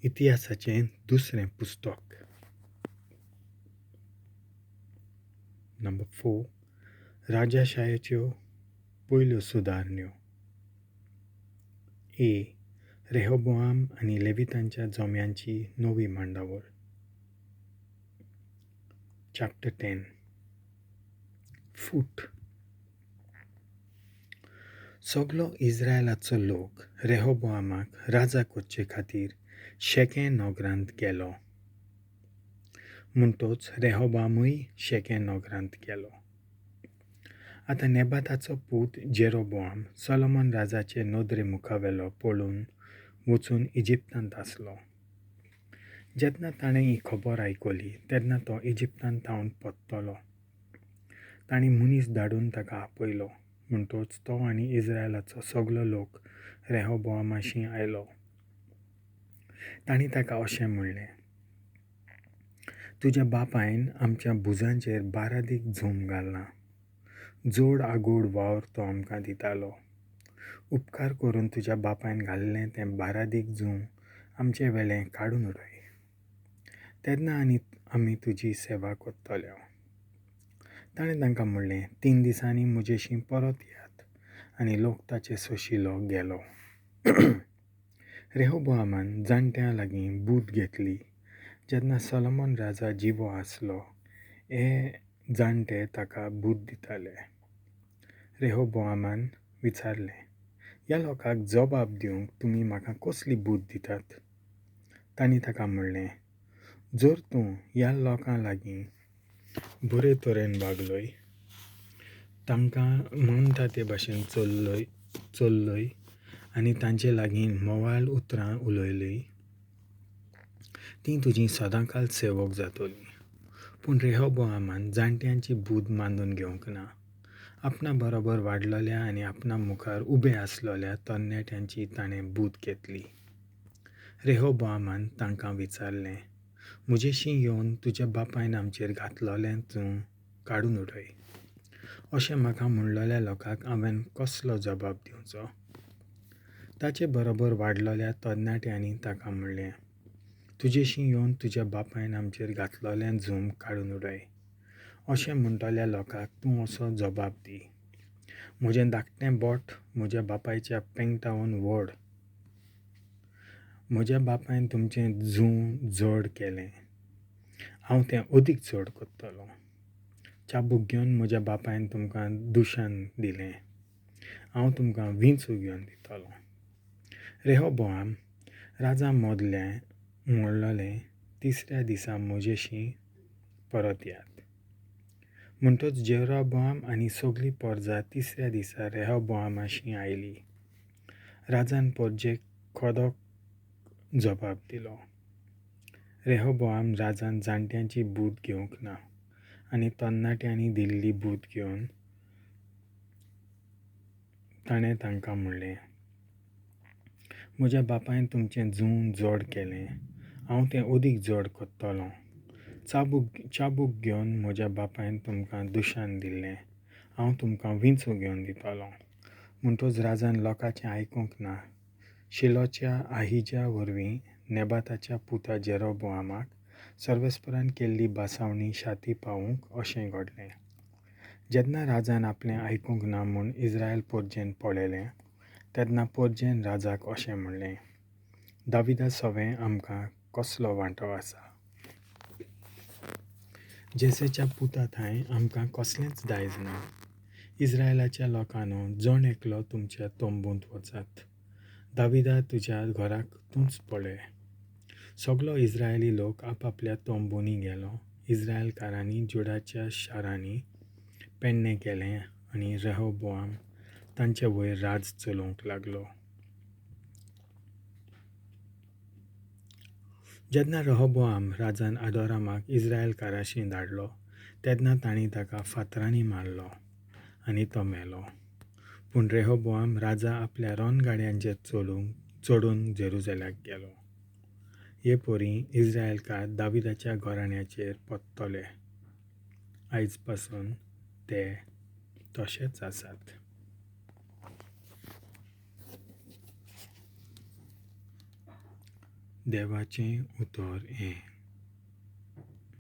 इतिहासाचें दुसरें पुस्तक. नंबर 4. राजाशायेच्यो पयल्यो सुदारणयो. ए. रेहोबोआम आनी लेवितांच्या जोम्यांची नवी मांडावळ. चॅप्टर 10. फुट. सगलो इस्रायलाचो लोक रेहोबोआमाक राजा करचे खातीर शेके नगरांत गेलो. म्हणटोच रेहोबोआमूय शेके नगरांत गेलो. आतां नेबाताचो पूत जेरोबोआम सोलोमन राजाचे नदरे मुखावेलो पळून वचून इजिप्तांत आसलो. जेन्ना ताणें ही खबर आयकली तेन्ना तो इजिप्तांत थावन पत्तलो. तांणी मनीस धाडून ताका आपयलो. म्हणटोच तो आनी इस्रायलाचो सगलो लोक रेहोबोआमाशी आयलो. तांणी ताका अशें म्हणलें, तुज्या बापायन आमच्या भुजांचेर 12 दीक झूम घालना. जोड आगोड वावर तो आमकां दितालो. उपकार करून तुज्या बापायन घाल्लें तें 12 दीक झूम आमचे वेळें काडून उडय. तेन्ना आमी तुजी सेवा करतल्यो. ताणें तांकां म्हणलें, 3 दिसांनी म्हजेशी परत यात. आनी लोक ताचे सोशिलो गेलो. रेहोबोआमान जाणट्यां लागीं budh घेतली. जेन्ना सोलोमन राजा जिवो आसलो हे जाणटे ताका budh दिताले. रेहोबोआमान विचारलें, ह्या लोकांक जबाब दिवंक तुमी म्हाका कसली budh दितात? तांणी ताका म्हणलें, जर तूं ह्या लोकां लागीं बरे तरेन वागलय, तांकां म्हणटा ते भाशेन चल्लय आनी तांचे लागीं मोवाळ उतरां उलयलीं, ती तुजी सदांकाल सेवक जातली. पूण रेहोबोआमान जाणट्यांची budh मानून घेवंक ना. आपणा बरोबर वाडलेल्या आनी आपणा मुखार उबे आसलेल्या तरणाट्यांची ताणें budh घेतली. रेहोबोआमान तांकां विचारलें, म्हजेशी येवन तुज्या बापायन आमचेर घातलेलें तूं काडून उडय. अशें म्हाका म्हणलेल्या लोकांक हांवें कसलो जबाब दिवचो? ताचे बरोबर वाडलेल्या तरणाट्यांनी ताका म्हणलें, तुजेशी येवन तुज्या बापायन आमचेर घातलेलें झूम काडून उडय. अशें म्हणटल्या लोकांक तूं असो जबाब दी. म्हजें धाकटें बोट म्हज्या बापायच्या पेंगटावन व्हड. म्हज्या बापायन तुमचें जोड केलें. हांव तें ओdik चड करतलों. चाबूक घेवन म्हज्या बापायन तुमकां दुशान दिलें. हांव तुमकां विंचू घेवन दितलों. रेहोबोआम राजा म्हणलें, तिसऱ्या दिसा म्हजेशी परत यात. म्हणटोच जेरोबोआम आनी सगळी परजा तिसऱ्या दिसा रेहोबोआमाशी आयली. राजान परजेक खरो जबाब दिलो. रेहोबोआम राजान जाणट्यांची budh घेवंक ना आनी तरणाट्यांनी दिल्ली budh घेवन ताणें तांकां म्हणलें, म्हज्या बापायन तुमचें जोड केलें. हांव तें ओdik जड करतलों. चाबूक घेवन म्हज्या बापायन तुमकां दुशान दिल्लें. हांव तुमकां विंचू घेवन दितलों. म्हणटोच राजान लोकांचें आयकूंक ना. शिलोचेया आहिजा वरवीं नेबाताच्या पुता जेरोबोआमाक सर्वेस्परान केल्ली बासावणी शाती पावूंक अशें घडलें. जेन्ना राजान आपलें आयकूंक ना म्हूण इस्रायल परजेन पळयलें तेन्ना परजेन राजाक अशें म्हणलें, दाविदा सवें आमकां कसलो वांटो आसा? जेसेच्या पुता थंय आमकां कसलेंच दायज ना. इस्रायलाच्या लोकांनो, जण एकलो तुमच्या तोंबूंत वचात. दाविदा तुज्या घराक तूंच पळय. सगलो इस्रायली लोक आपआपल्या तोंबुंनी गेलो. इस्रायलकारांनी जुडाच्या शारांनी पेडणें केलें आनी रेहोबोआम तांचे वयर राज चलोवंक लागलो. जेन्ना रेहोबोआम राजान आदोरामाक इस्रायलकारांशी धाडलो तेन्ना तांणी ताका फातरांनी मारलो आनी तो मेलो. पूण रेहोबोआम राजा आपल्या रणगाड्यांचेर चडून जेरुसलेमाक गेलो. हे पोरी इस्रायलकार दाविदाच्या घराण्याचेर पत्तले. आयज पासून ते तशेंच आसात. देवाचें उतर हें